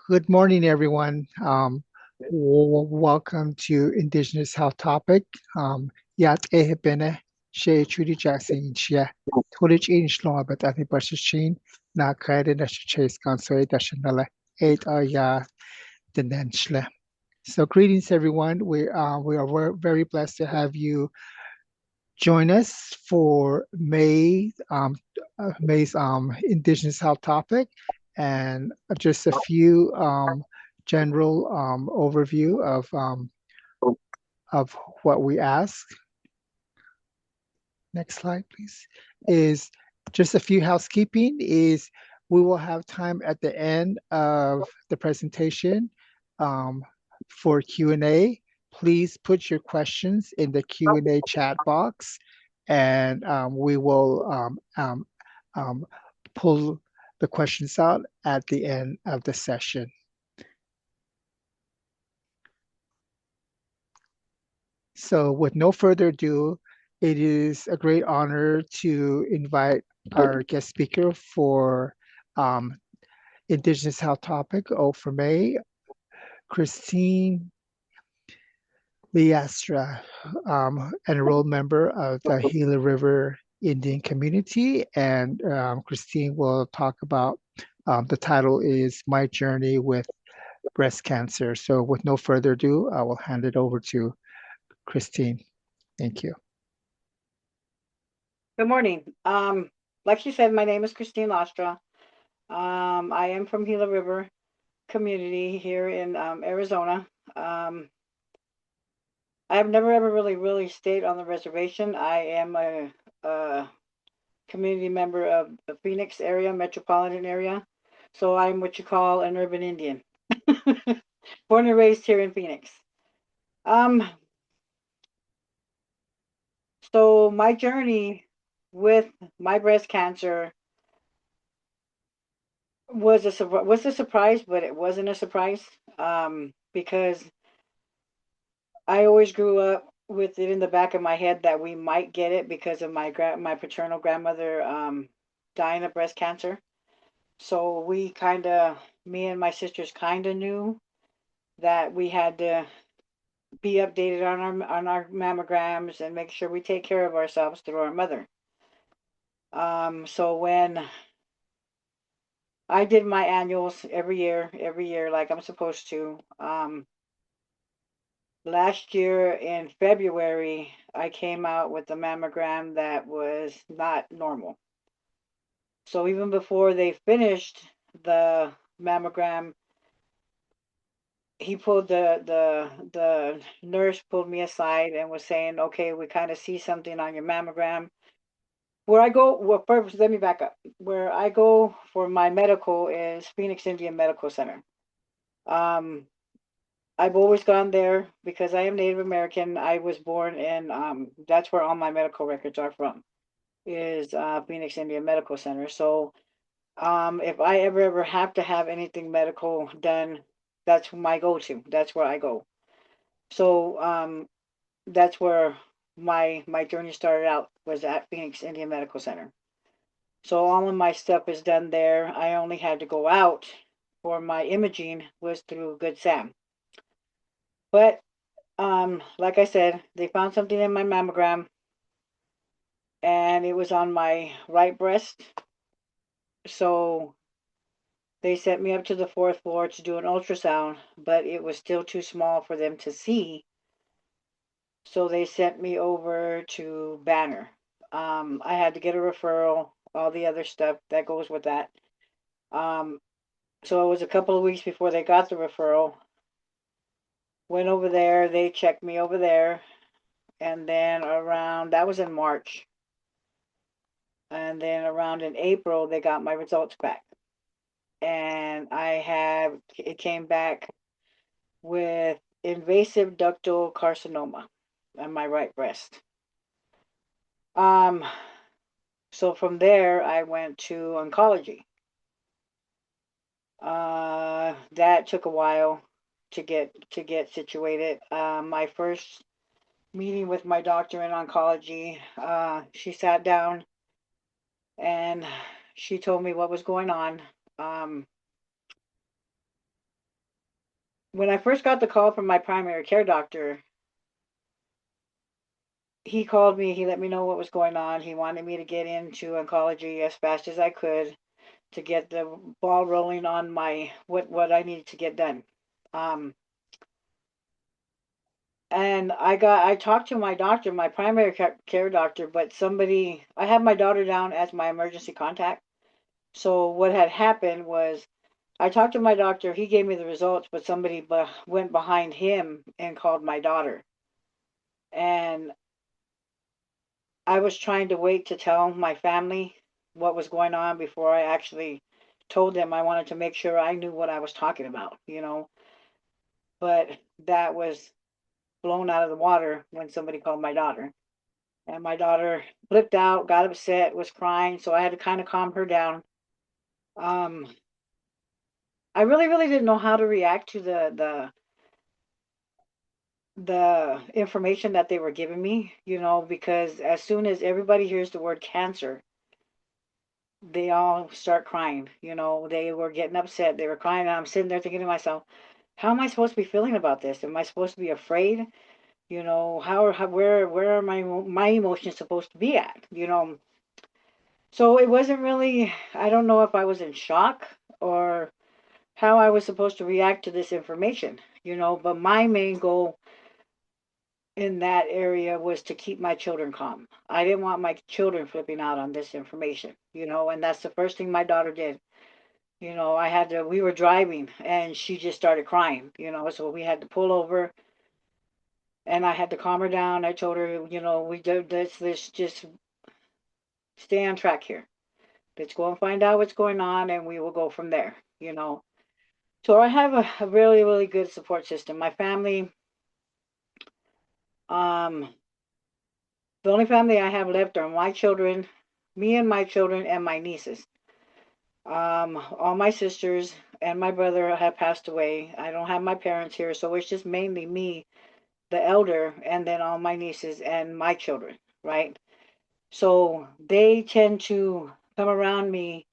Good morning, everyone. Welcome to Indigenous Health Topic. Yat ehebene she chudi jackson chia. Tulich in shlong but I think Bashin na kaide na chase consoi dashanala 8 denanshle. So greetings, everyone. We are very blessed to have you join us for May's Indigenous Health Topic, and just a few general overview of what we ask. Next slide, please. Is just a few housekeeping. Is we will have time at the end of the presentation for Q&A. Please put your questions in the Q&A chat box, and we will pull the questions out at the end of the session. So with no further ado, it is a great honor to invite our guest speaker for Indigenous Health Topic, for May, Christine Liastra, an enrolled member of the Gila River Indian Community. And Christine will talk about, the title is My Journey with Breast Cancer. So with no further ado, I will hand it over to Christine. Thank you. Good morning. Like she said, my name is Christine Lastra. I am from Gila River Community here in Arizona. I've never ever really stayed on the reservation. I am a community member of the Phoenix area, metropolitan area. So I'm what you call an urban Indian. Born and raised here in Phoenix. Um, so my journey with my breast cancer was a surprise, but it wasn't a surprise because I always grew up with it in the back of my head that we might get it because of my paternal grandmother dying of breast cancer. So we kind of, me and my sisters kind of knew that we had to be updated on our mammograms and make sure we take care of ourselves through our mother. So when I did my annuals every year like I'm supposed to. Last year in February, I came out with a mammogram that was not normal. So even before they finished the mammogram, he pulled the nurse pulled me aside and was saying, "Okay, we kind of see something on your mammogram." Where I go, well, first let me back up. Where I go for my medical is Phoenix Indian Medical Center. Um, I've always gone there because I am Native American. I was born in that's where all my medical records are from, is Phoenix Indian Medical Center. So if I ever have to have anything medical done, that's my go-to. That's where I go. So that's where my journey started out, was at Phoenix Indian Medical Center. So all of my stuff is done there. I only had to go out for my imaging was through Good Sam. But like I said, they found something in my mammogram and it was on my right breast. So they sent me up to the fourth floor to do an ultrasound, but it was still too small for them to see. So they sent me over to Banner. I had to get a referral, all the other stuff that goes with that. Um, so it was a couple of weeks before they got the referral. Went over there, they checked me over there, and then around, that was in March. And then around in April, they got my results back. And it came back with invasive ductal carcinoma on my right breast. Um, so from there, I went to oncology. That took a while to get situated. My first meeting with my doctor in oncology, she sat down and she told me what was going on. Um, when I first got the call from my primary care doctor, he called me, he let me know what was going on. He wanted me to get into oncology as fast as I could to get the ball rolling on my what I needed to get done. Um, and I talked to my doctor, my primary care doctor, but somebody I had my daughter down as my emergency contact. So what had happened was I talked to my doctor, he gave me the results, but somebody went behind him and called my daughter. And I was trying to wait to tell my family what was going on before I actually told them. I wanted to make sure I knew what I was talking about, you know. But that was blown out of the water when somebody called my daughter. And my daughter flipped out, got upset, was crying, so I had to kind of calm her down. Um, I really, really didn't know how to react to the information that they were giving me, you know, because as soon as everybody hears the word cancer, they all start crying. You know, they were getting upset. They were crying. And I'm sitting there thinking to myself, how am I supposed to be feeling about this? Am I supposed to be afraid? You know, where are my emotions supposed to be at? You know, so it wasn't really. I don't know if I was in shock or how I was supposed to react to this information. You know, but my main goal in that area was to keep my children calm. I didn't want my children flipping out on this information. You know, and that's the first thing my daughter did. You know, we were driving and she just started crying, you know, so we had to pull over and I had to calm her down. I told her, you know, let's just stay on track here. Let's go and find out what's going on and we will go from there, you know. So I have a really, really good support system. My family, um, the only family I have left are my children, me and my children and my nieces. All my sisters and my brother have passed away. I don't have my parents here, so it's just mainly me, the elder, and then all my nieces and my children, right? So they tend to come around me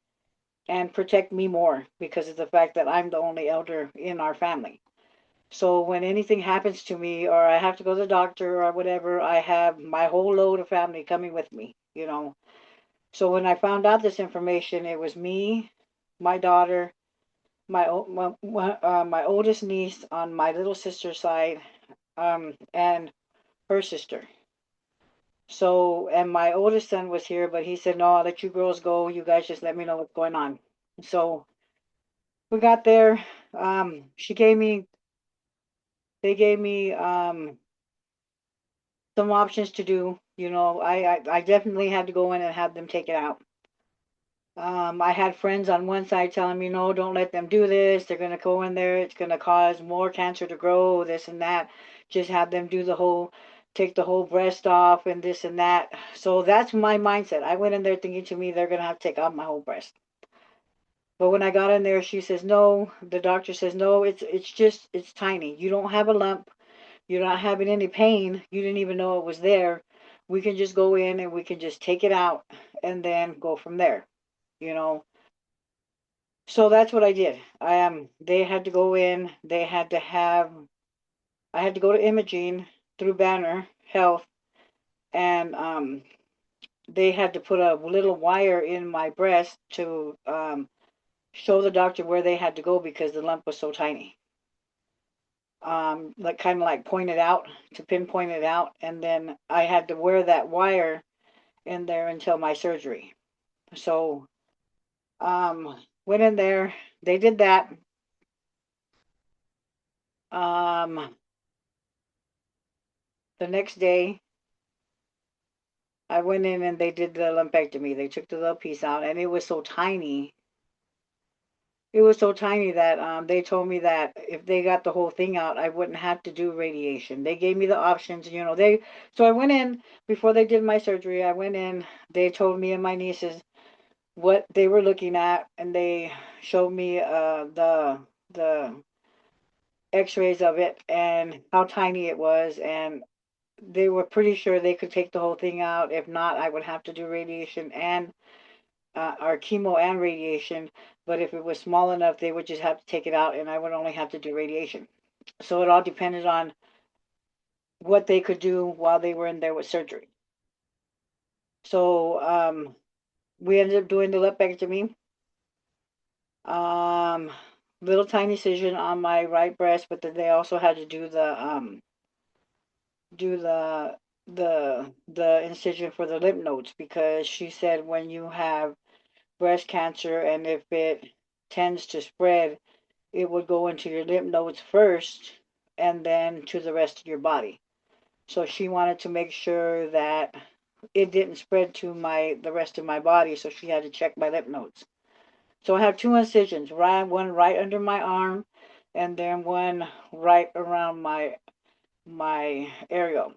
and protect me more because of the fact that I'm the only elder in our family. So when anything happens to me or I have to go to the doctor or whatever, I have my whole load of family coming with me, you know. So when I found out this information, it was me, my daughter, my oldest niece on my little sister's side, and her sister. So, and my oldest son was here, but he said, no, I'll let you girls go. You guys just let me know what's going on. So we got there. She gave me, they gave me some options to do. You know, I definitely had to go in and have them take it out. I had friends on one side telling me, no, don't let them do this. They're going to go in there. It's going to cause more cancer to grow, this and that. Just have them do take the whole breast off and this and that. So that's my mindset. I went in there thinking to me, they're going to have to take off my whole breast. But when I got in there, she says, no, the doctor says, no, it's tiny. You don't have a lump. You're not having any pain. You didn't even know it was there. We can just go in and we can just take it out and then go from there, you know. So that's what I did. They had to go in. I had to go to imaging through Banner Health, and they had to put a little wire in my breast to show the doctor where they had to go because the lump was so tiny. Like kind of like point it out to pinpoint it out, and then I had to wear that wire in there until my surgery. So went in there. They did that. Um, the next day, I went in and they did the lumpectomy. They took the little piece out, and it was so tiny. It was so tiny that they told me that if they got the whole thing out, I wouldn't have to do radiation. They gave me the options, you know. So I went in before they did my surgery. I went in. They told me and my nieces what they were looking at, and they showed me the X-rays of it and how tiny it was, and they were pretty sure they could take the whole thing out. If not, I would have to do radiation and or chemo and radiation. But if it was small enough, they would just have to take it out, and I would only have to do radiation. So it all depended on what they could do while they were in there with surgery. So we ended up doing the lumpectomy. Um, little tiny incision on my right breast, but then they also had to do the the incision for the lymph nodes, because she said when you have breast cancer and if it tends to spread, it would go into your lymph nodes first and then to the rest of your body. So she wanted to make sure that it didn't spread to the rest of my body, so she had to check my lymph nodes. So I have two incisions, one right under my arm, and then one right around my areola,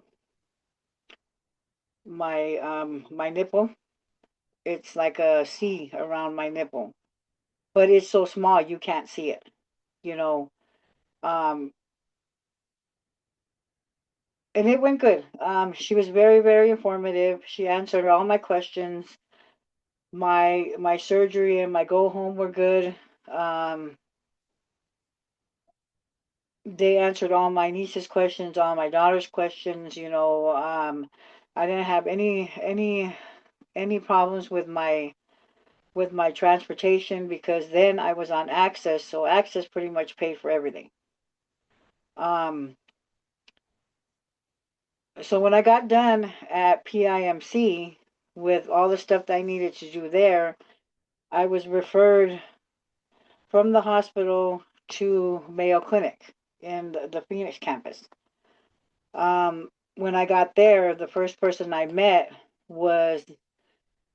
my nipple. It's like a C around my nipple, but it's so small you can't see it. You know, um, and it went good. She was very, very informative. She answered all my questions. My surgery and my go home were good. Um, they answered all my niece's questions, all my daughter's questions. I didn't have any problems with my transportation, because then I was on Access, so Access pretty much paid for everything. Um, so when I got done at PIMC with all the stuff that I needed to do there, I was referred from the hospital to Mayo Clinic in the Phoenix campus. When I got there, the first person I met was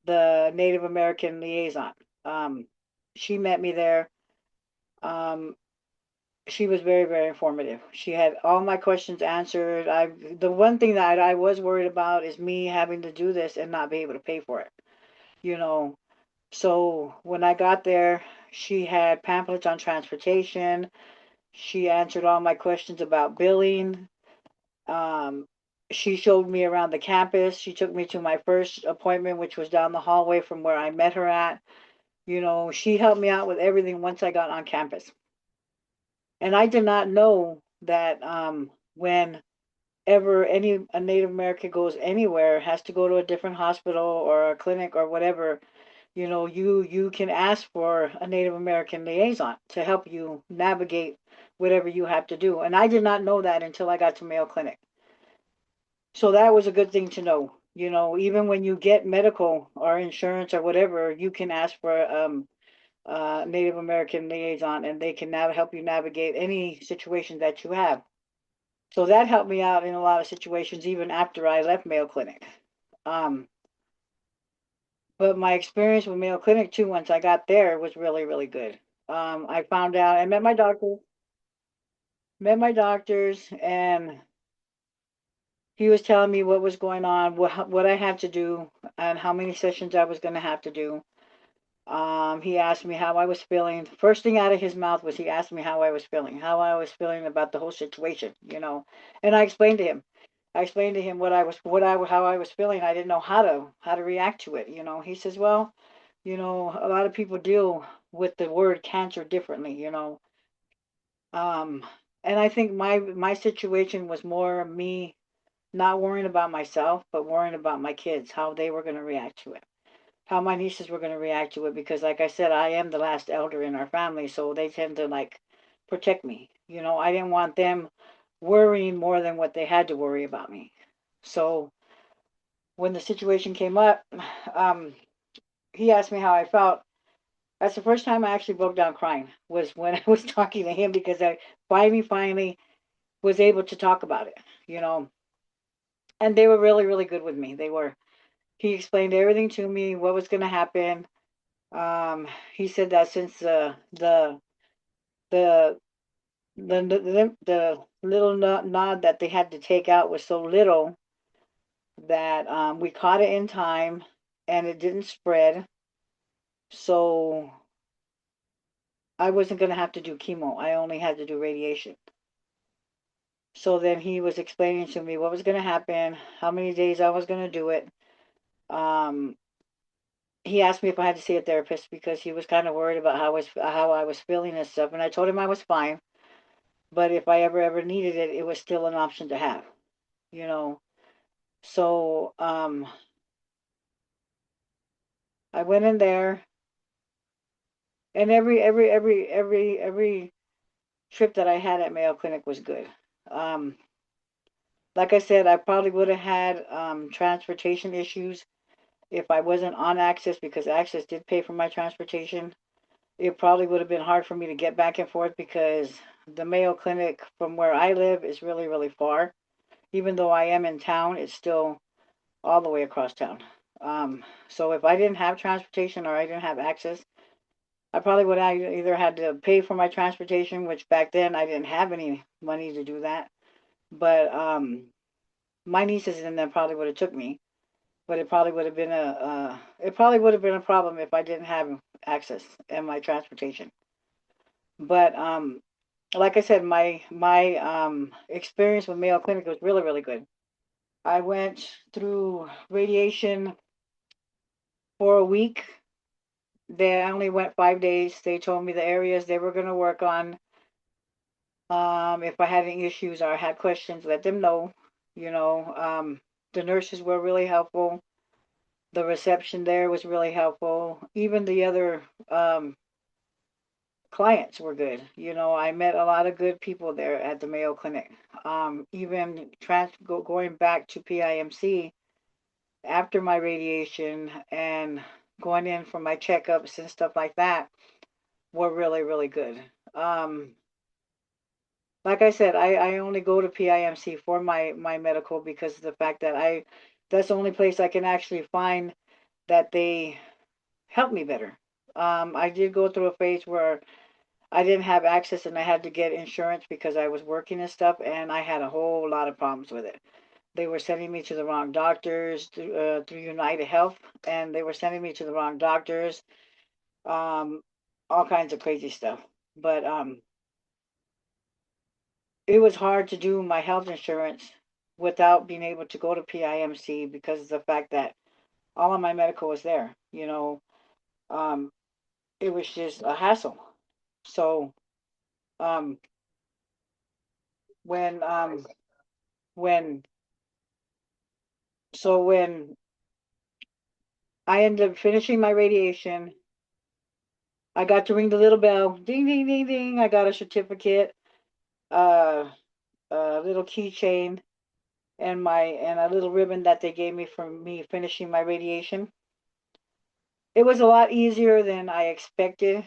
the Native American liaison. Um, she met me there. Um, she was very, very informative. She had all my questions answered. The one thing that I was worried about is me having to do this and not be able to pay for it. You know, so when I got there, she had pamphlets on transportation. She answered all my questions about billing. Um, she showed me around the campus. She took me to my first appointment, which was down the hallway from where I met her at. She helped me out with everything once I got on campus. And I did not know that when ever a Native American goes anywhere, has to go to a different hospital or a clinic or whatever, you can ask for a Native American liaison to help you navigate whatever you have to do. And I did not know that until I got to Mayo Clinic. So that was a good thing to know. Even when you get medical or insurance or whatever, you can ask for Native American liaison, and they can now help you navigate any situation that you have. So that helped me out in a lot of situations, even after I left Mayo Clinic. Um, but my experience with Mayo Clinic too, once I got there, was really, really good. I found out, I met my doctors, and he was telling me what was going on, what I had to do, and how many sessions I was going to have to do. He asked me how I was feeling. First thing out of his mouth was he asked me how I was feeling about the whole situation. And I explained to him. I explained to him how I was feeling. I didn't know how to react to it. He says, well, a lot of people deal with the word cancer differently. Um, and I think my situation was more me not worrying about myself, but worrying about my kids, how they were going to react to it, how my nieces were going to react to it, because like I said, I am the last elder in our family, so they tend to like protect me. I didn't want them worrying more than what they had to worry about me. So when the situation came up, um, he asked me how I felt. That's the first time I actually broke down crying, was when I was talking to him, because I finally was able to talk about it, you know. And they were really, really good with me. They were. He explained everything to me, what was going to happen. He said that since the the little nod that they had to take out was so little, that we caught it in time and it didn't spread, so I wasn't going to have to do chemo. I only had to do radiation. So then he was explaining to me what was going to happen, how many days I was going to do it. Um, he asked me if I had to see a therapist, because he was kind of worried about how I was feeling and stuff, and I told him I was fine. but if I ever needed it, it was still an option to have, you know. So I went in there, and every trip that I had at Mayo Clinic was good. Um, like I said, I probably would have had transportation issues if I wasn't on Access, because Access did pay for my transportation. It probably would have been hard for me to get back and forth because the Mayo Clinic from where I live is really far. Even though I am in town, it's still all the way across town. So if I didn't have transportation or I didn't have access, I probably would have either had to pay for my transportation, which back then I didn't have any money to do that. But my nieces and them probably would have took me, but it probably would have been a problem if I didn't have access and my transportation. But like I said, my experience with Mayo Clinic was really good. I went through radiation for a week. They only went 5 days. They told me the areas they were going to work on. If I had any issues or I had questions, let them know. You know, the nurses were really helpful. The reception there was really helpful. Even the other clients were good. You know, I met a lot of good people there at the Mayo Clinic. Even going back to PIMC after my radiation and going in for my checkups and stuff like that were really good. Um, like I said, I only go to PIMC for my medical because of the fact that that's the only place I can actually find that they help me better. I did go through a phase where I didn't have access and I had to get insurance because I was working and stuff, and I had a whole lot of problems with it. They were sending me to the wrong doctors through United Health, and they were sending me to the wrong doctors, um, all kinds of crazy stuff. But it was hard to do my health insurance without being able to go to PIMC because of the fact that all of my medical was there. You know, um, it was just a hassle. So um, when when when I ended up finishing my radiation, I got to ring the little bell, ding ding ding ding. I got a certificate, uh, a little keychain, and a little ribbon that they gave me for me finishing my radiation. It was a lot easier than I expected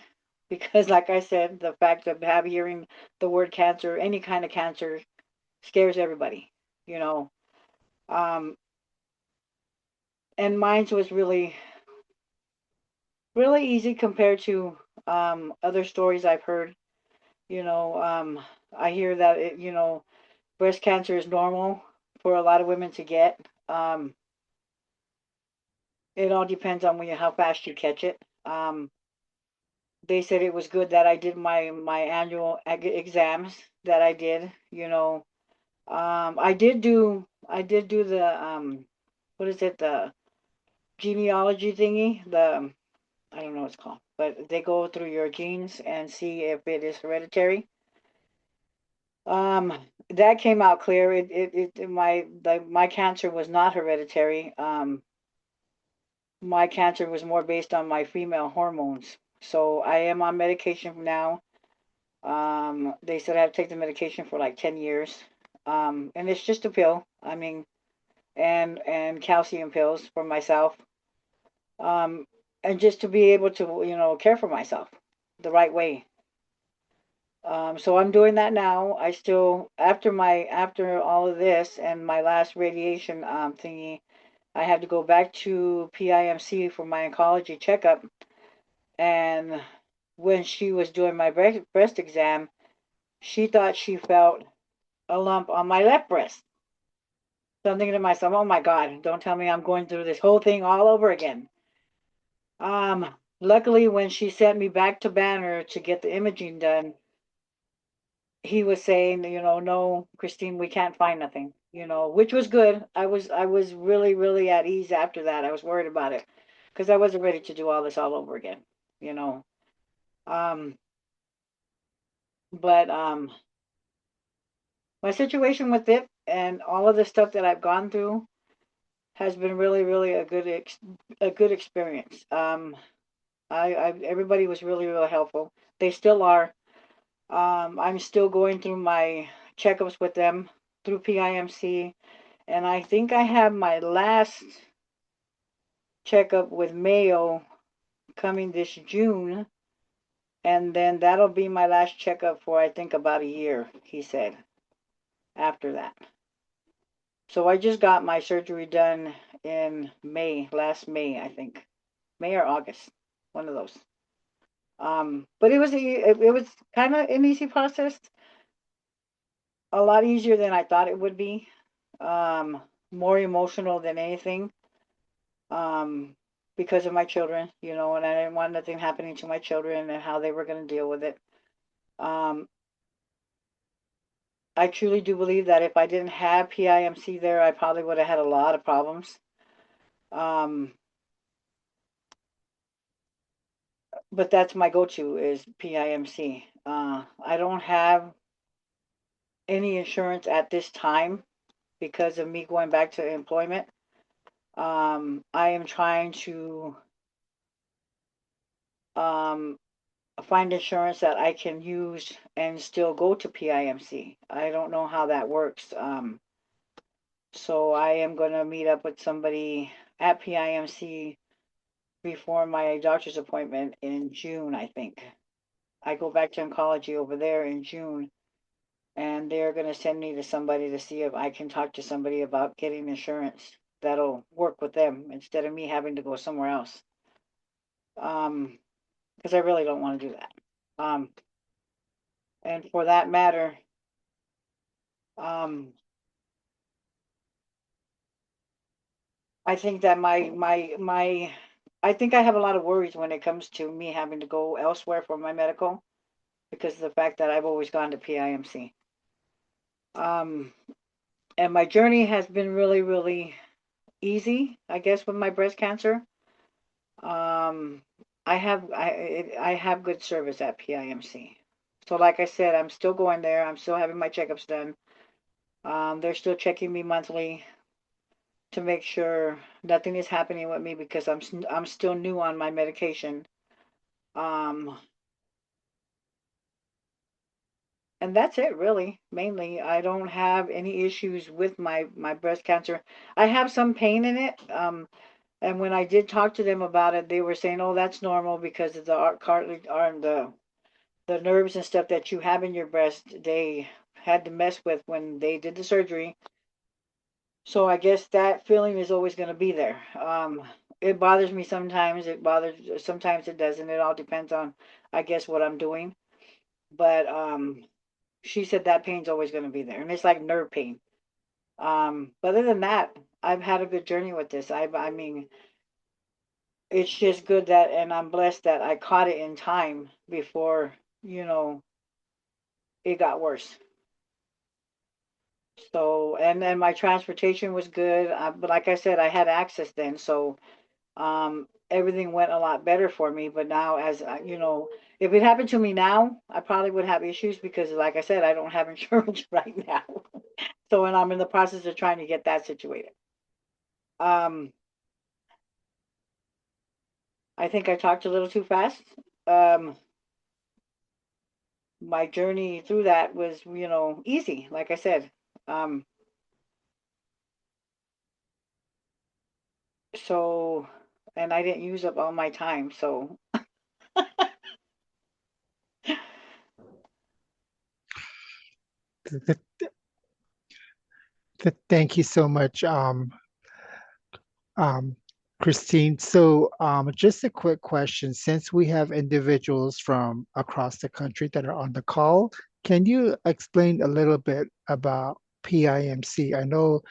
because, like I said, the fact of hearing the word cancer, any kind of cancer, scares everybody, you know. Um, and mine was really easy compared to other stories I've heard. You know, I hear that breast cancer is normal for a lot of women to get. Um, it all depends on how fast you catch it. They said it was good that I did my annual exams that I did. You know, I did do the what is it, the genealogy thingy, the I don't know what it's called, but they go through your genes and see if it is hereditary. Um, that came out clear. My cancer was not hereditary. My cancer was more based on my female hormones. So I am on medication now. They said I have to take the medication for like 10 years. And it's just a pill. I mean, and calcium pills for myself. Um, and just to be able to, care for myself the right way. So I'm doing that now. I still after all of this and my last radiation thingy, I had to go back to PIMC for my oncology checkup. And when she was doing my breast exam, she thought she felt a lump on my left breast. So I'm thinking to myself, oh my God, don't tell me I'm going through this whole thing all over again. Luckily, when she sent me back to Banner to get the imaging done, he was saying, no, Christine, we can't find nothing, which was good. I was really at ease after that. I was worried about it because I wasn't ready to do all this all over again, you know. Um, but my situation with it and all of the stuff that I've gone through has been really, really a good experience. Everybody was really, really helpful. They still are. I'm still going through my checkups with them through PIMC, and I think I have my last checkup with Mayo coming this June, and then that'll be my last checkup for I think about a year, he said, after that. So I just got my surgery done in May, last May, I think. May or August, one of those. But it was kind of an easy process, a lot easier than I thought it would be. Um, More emotional than anything. Um, because of my children, you know, and I didn't want nothing happening to my children and how they were going to deal with it. Um, I truly do believe that if I didn't have PIMC there, I probably would have had a lot of problems. Um, but that's my go-to is PIMC. I don't have any insurance at this time because of me going back to employment. I am trying to um, find insurance that I can use and still go to PIMC. I don't know how that works. So I am going to meet up with somebody at PIMC before my doctor's appointment in June, I think. I go back to oncology over there in June, and they're going to send me to somebody to see if I can talk to somebody about getting insurance that'll work with them instead of me having to go somewhere else. Because I really don't want to do that. And for that matter, um, I think that I think I have a lot of worries when it comes to me having to go elsewhere for my medical because of the fact that I've always gone to PIMC. Um, and my journey has been really, really easy, I guess, with my breast cancer. Um, I have good service at PIMC. So like I said, I'm still going there. I'm still having my checkups done. They're still checking me monthly to make sure nothing is happening with me because I'm still new on my medication. Um, and that's it really. Mainly, I don't have any issues with my breast cancer. I have some pain in it. And when I did talk to them about it, they were saying, "Oh, that's normal because of the cartilage or the nerves and stuff that you have in your breast. They had to mess with when they did the surgery." So I guess that feeling is always going to be there. It bothers me sometimes. Sometimes it doesn't. It all depends on, I guess, what I'm doing. But she said that pain's always going to be there, and it's like nerve pain. But other than that, I've had a good journey with this. I mean, it's just good that, and I'm blessed that I caught it in time before, you know, it got worse. So, and then my transportation was good. But like I said, I had access then, so everything went a lot better for me. But now, as you know, if it happened to me now, I probably would have issues because, like I said, I don't have insurance right now. So, and I'm in the process of trying to get that situated. Um, I think I talked a little too fast. Um, my journey through that was, you know, easy. Like I said, um, so, and I didn't use up all my time. So, Th- Thank you so much, um, Christine. So, just a quick question. Since we have individuals from across the country that are on the call, can you explain a little bit about PIMC? I know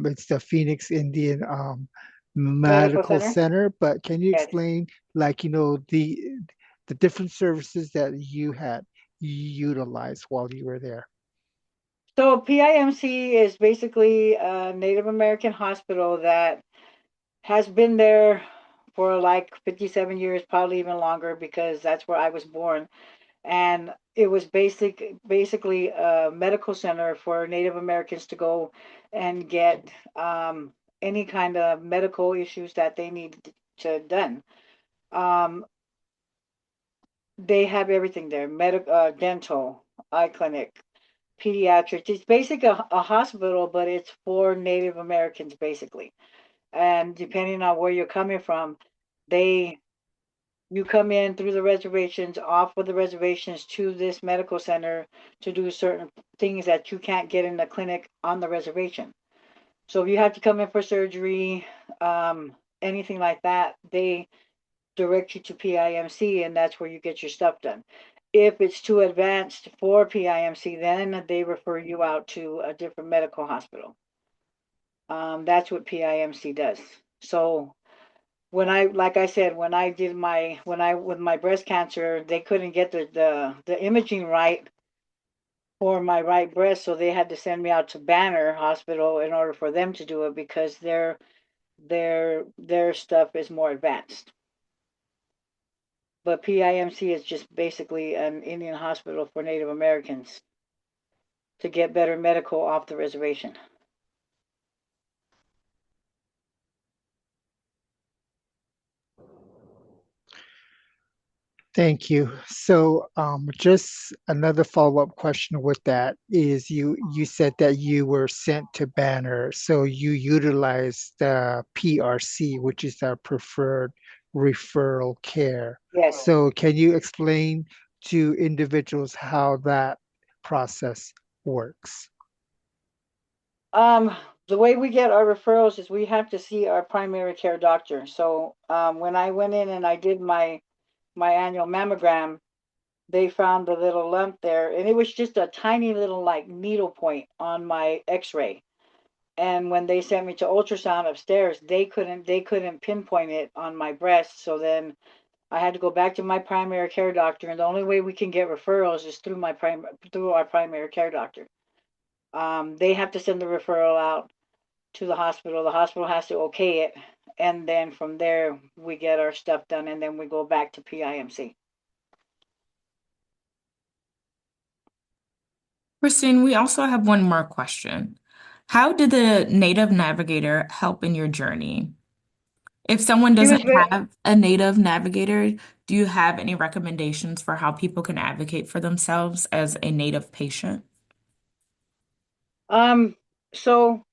it's the Phoenix Indian Medical Medical Center. Center, but can you Yes. explain, like, the different services that you had utilized while you were there? So PIMC is basically a Native American hospital that has been there for like 57 years, probably even longer, because that's where I was born. and it was basically a medical center for Native Americans to go and get any kind of medical issues that they needed to done. Um, they have everything there: dental, eye clinic, pediatrics. It's basically a hospital, but it's for Native Americans basically. And depending on where you're coming from, they you come in through the reservations, off of the reservations to this medical center to do certain things that you can't get in the clinic on the reservation. So if you have to come in for surgery, anything like that, they direct you to PIMC, and that's where you get your stuff done. If it's too advanced for PIMC, then they refer you out to a different medical hospital. That's what PIMC does. So when like I said, when I with my breast cancer, they couldn't get the imaging right for my right breast, so they had to send me out to Banner Hospital in order for them to do it because their stuff is more advanced. But PIMC is just basically an Indian hospital for Native Americans to get better medical off the reservation. Thank you. So, just another follow-up question with that is you said that you were sent to Banner, so you utilized the PRC, which is our preferred referral care. Yes. So, can you explain to individuals how that process works? Um, the way we get our referrals is we have to see our primary care doctor. So when I went in and I did my annual mammogram, they found a little lump there, and it was just a tiny little like needle point on my X-ray. And when they sent me to ultrasound upstairs, they couldn't pinpoint it on my breast. So then I had to go back to my primary care doctor, and the only way we can get referrals is through our primary care doctor. They have to send the referral out to the hospital. The hospital has to okay it, and then from there we get our stuff done, and then we go back to PIMC. Kristen, we also have one more question. How did the Native Navigator help in your journey? If someone She was doesn't very, have a Native Navigator, do you have any recommendations for how people can advocate for themselves as a Native patient? so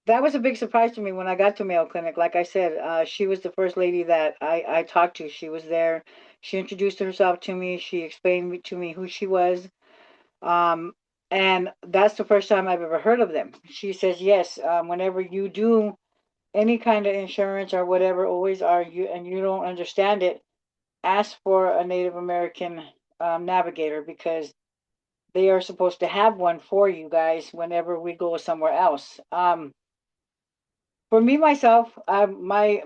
that was a big surprise to me when I got to Mayo Clinic. Like I said, she was the first lady that I talked to. She was there. She introduced herself to me. She explained to me who she was. Um, and that's the first time I've ever heard of them. She says, yes, whenever you do any kind of insurance or whatever, always are you and you don't understand it, ask for a Native American navigator because they are supposed to have one for you guys whenever we go somewhere else. For me myself, my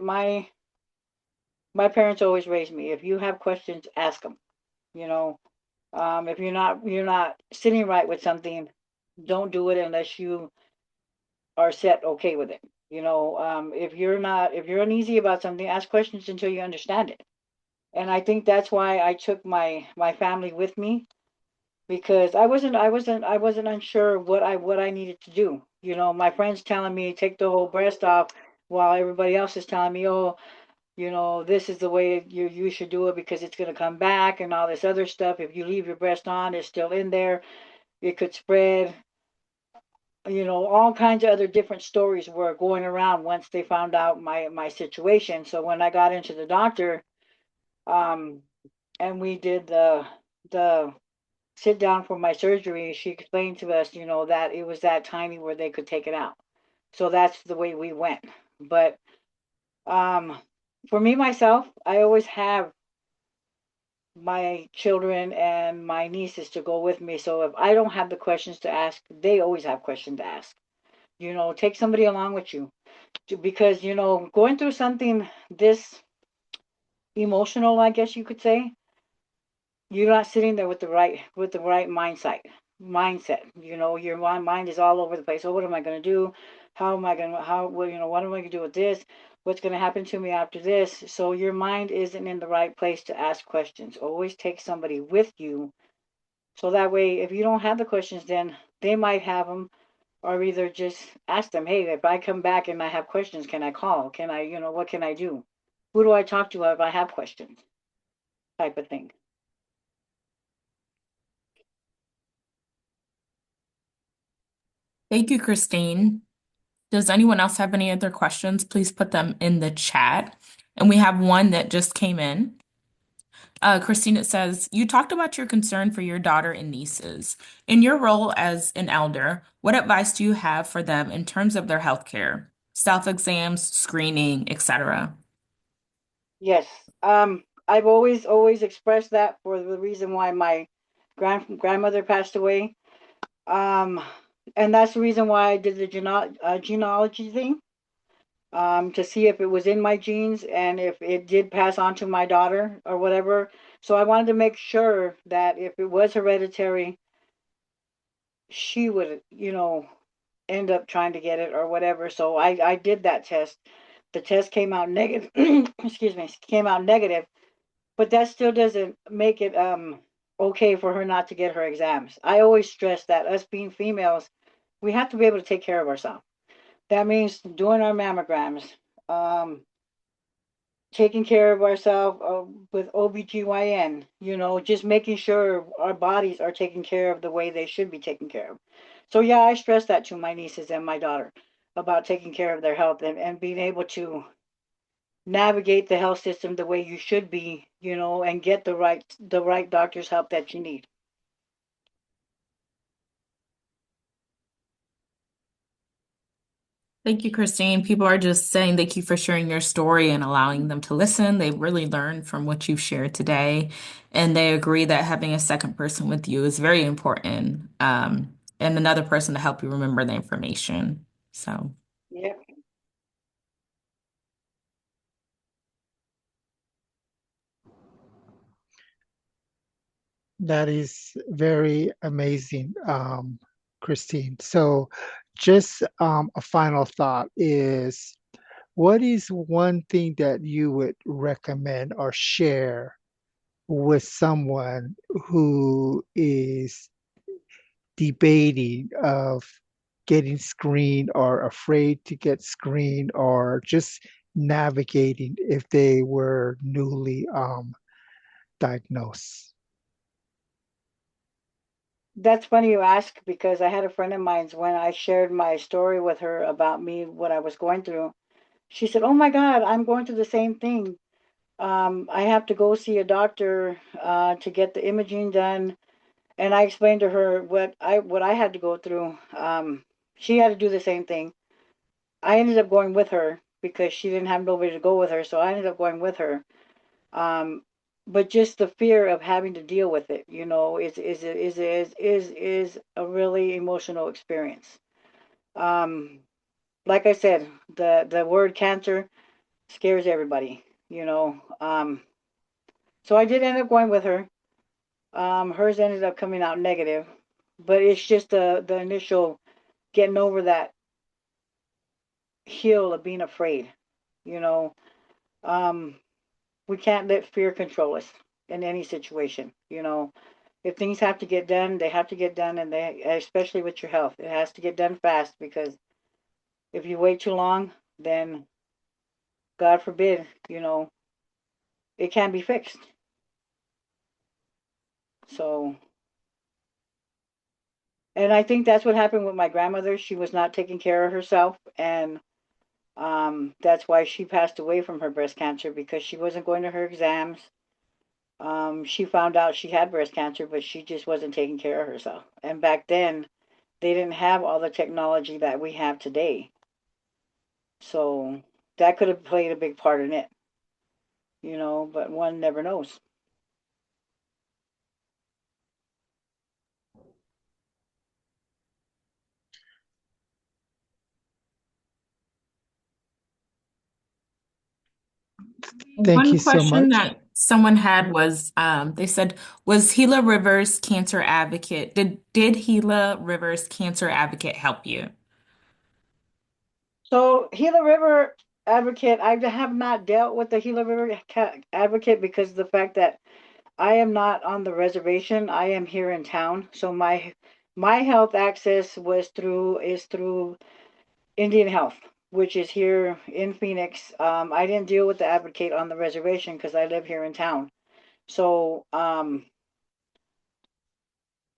parents always raised me. If you have questions, ask them. You know, if you're not sitting right with something, don't do it unless you are set okay with it. If you're uneasy about something, ask questions until you understand it. And I think that's why I took my family with me because I wasn't unsure what I needed to do. My friends telling me take the whole breast off while everybody else is telling me, oh, this is the way you should do it because it's going to come back and all this other stuff. If you leave your breast on, it's still in there. It could spread. All kinds of other different stories were going around once they found out my situation. So when I got into the doctor, um, and we did the sit down for my surgery, she explained to us, that it was that tiny where they could take it out. So that's the way we went. But um, for me myself, I always have my children and my nieces to go with me. So if I don't have the questions to ask, they always have questions to ask. Take somebody along with you because going through something this emotional, I guess you could say, you're not sitting there with the right mindset. Your mind is all over the place. Oh, what am I going to do? How am I going to how well, what am I going to do with this? What's going to happen to me after this? So your mind isn't in the right place to ask questions. Always take somebody with you. So that way, if you don't have the questions, then they might have them, or either just ask them, hey, if I come back and I have questions, can I call? Can I, what can I do? Who do I talk to if I have questions? Type of thing. Thank you, Christine. Does anyone else have any other questions? Please put them in the chat. And we have one that just came in. Christine, it says, you talked about your concern for your daughter and nieces. In your role as an elder, what advice do you have for them in terms of their health care, self-exams, screening, etc.? Yes. I've always expressed that for the reason why my grandmother passed away. Um, and that's the reason why I did the genealogy thing, to see if it was in my genes and if it did pass on to my daughter or whatever. So I wanted to make sure that if it was hereditary, she would, end up trying to get it or whatever. So I did that test. The test came out negative. Excuse me, came out negative, but that still doesn't make it okay for her not to get her exams. I always stress that us being females, we have to be able to take care of ourselves. That means doing our mammograms, um, taking care of ourselves with OBGYN, just making sure our bodies are taken care of the way they should be taken care of. So, yeah, I stress that to my nieces and my daughter about taking care of their health and being able to navigate the health system the way you should be, and get the right doctor's help that you need. Thank you, Christine. People are just saying thank you for sharing your story and allowing them to listen. They really learned from what you've shared today, and they agree that having a second person with you is very important, and another person to help you remember the information. So, Yeah. That is very amazing, Christine. So, just a final thought is, what is one thing that you would recommend or share with someone who is debating of getting screened or afraid to get screened or just navigating if they were newly diagnosed? That's funny you ask, because I had a friend of mine's, when I shared my story with her about me, what I was going through, she said, "Oh my God, I'm going through the same thing. I have to go see a doctor to get the imaging done." And I explained to her what I had to go through. She had to do the same thing. I ended up going with her because she didn't have nobody to go with her, so I ended up going with her. Um, but just the fear of having to deal with it, is a really emotional experience. Um, like I said, the word cancer scares everybody, you know. So I did end up going with her. Hers ended up coming out negative, but it's just the initial getting over that hill of being afraid, you know. Um, we can't let fear control us in any situation. If things have to get done, they have to get done, and especially with your health, it has to get done fast, because if you wait too long, then God forbid, it can't be fixed. So, and I think that's what happened with my grandmother. She was not taking care of herself, and that's why she passed away from her breast cancer, because she wasn't going to her exams. She found out she had breast cancer, but she just wasn't taking care of herself. And back then, they didn't have all the technology that we have today. So that could have played a big part in it, but one never knows. Thank you one so question much. that someone had was, they said, was Gila Rivers Cancer Advocate, did Gila Rivers Cancer Advocate help you? So Gila River advocate, I have not dealt with the Gila River advocate because of the fact that I am not on the reservation. I am here in town. So my health access is through Indian Health, which is here in Phoenix. I didn't deal with the advocate on the reservation because I live here in town. So the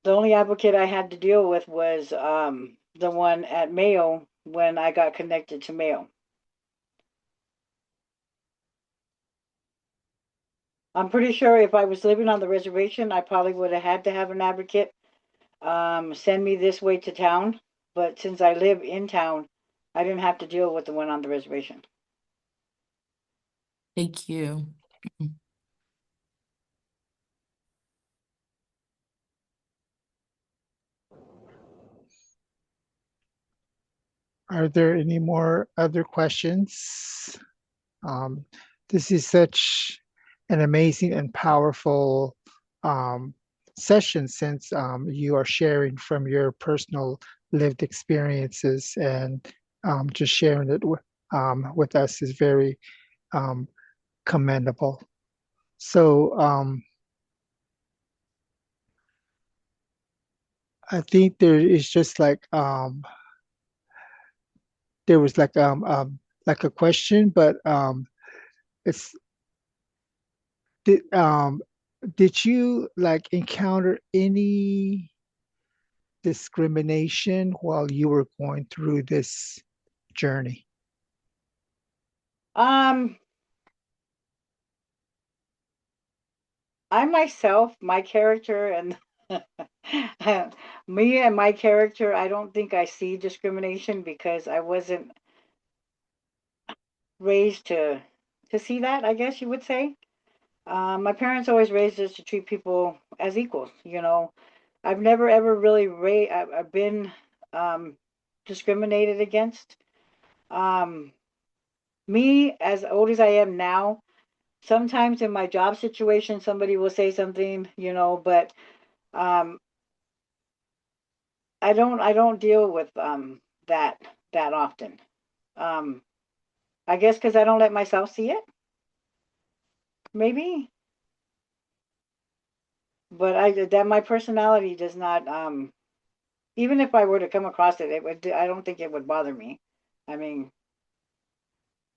only advocate I had to deal with was the one at Mayo when I got connected to Mayo. I'm pretty sure if I was living on the reservation, I probably would have had to have an advocate send me this way to town. But since I live in town, I didn't have to deal with the one on the reservation. Thank you. Are there any more other questions? This is such an amazing and powerful session since you are sharing from your personal lived experiences, and just sharing it with us is very commendable. So I think there is just there was like a question, but it's did did you like encounter any discrimination while you were going through this journey? I myself, my character, and me and my character, I don't think I see discrimination because I wasn't raised to see that, I guess you would say. My parents always raised us to treat people as equals. You know, I've never ever really I've been discriminated against. Um, Me, as old as I am now, sometimes in my job situation, somebody will say something, you know, but um, I don't deal with that often. Um, I guess because I don't let myself see it, maybe. But that my personality does not. Even if I were to come across it, it would. I don't think it would bother me. I mean,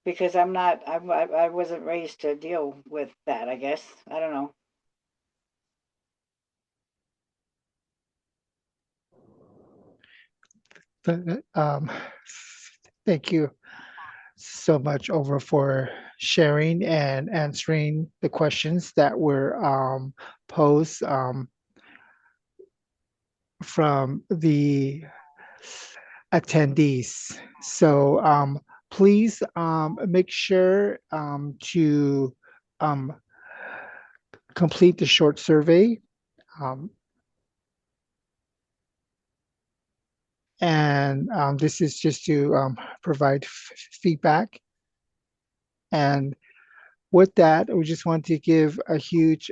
because I'm not. I wasn't raised to deal with that. I guess I don't know. Thank you so much over for sharing and answering the questions that were posed from the attendees. So please make sure to um, complete the short survey. Um, and this is just to provide feedback. And with that, we just want to give a huge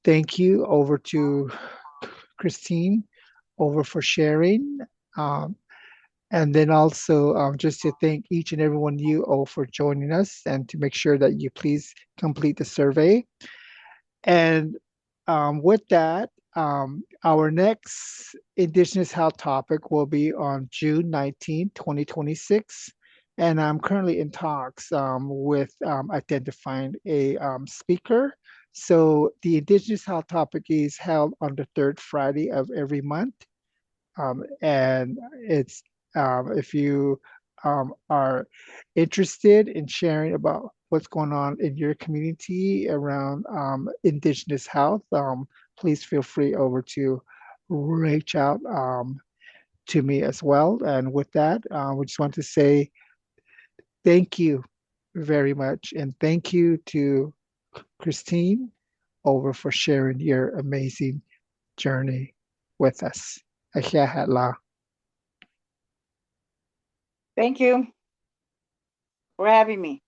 thank you over to Christine over for sharing. Um, and then also just to thank each and every one of you all for joining us, and to make sure that you please complete the survey. And with that, our next Indigenous Health topic will be on June 19, 2026. And I'm currently in talks with identifying a speaker. So the Indigenous Health topic is held on the third Friday of every month. And it's if you are interested in sharing about what's going on in your community around Indigenous health, please feel free over to reach out to me as well. And with that, we just want to say thank you very much, and thank you to Christine over for sharing your amazing journey with us. Ahiahatla. Thank you for having me.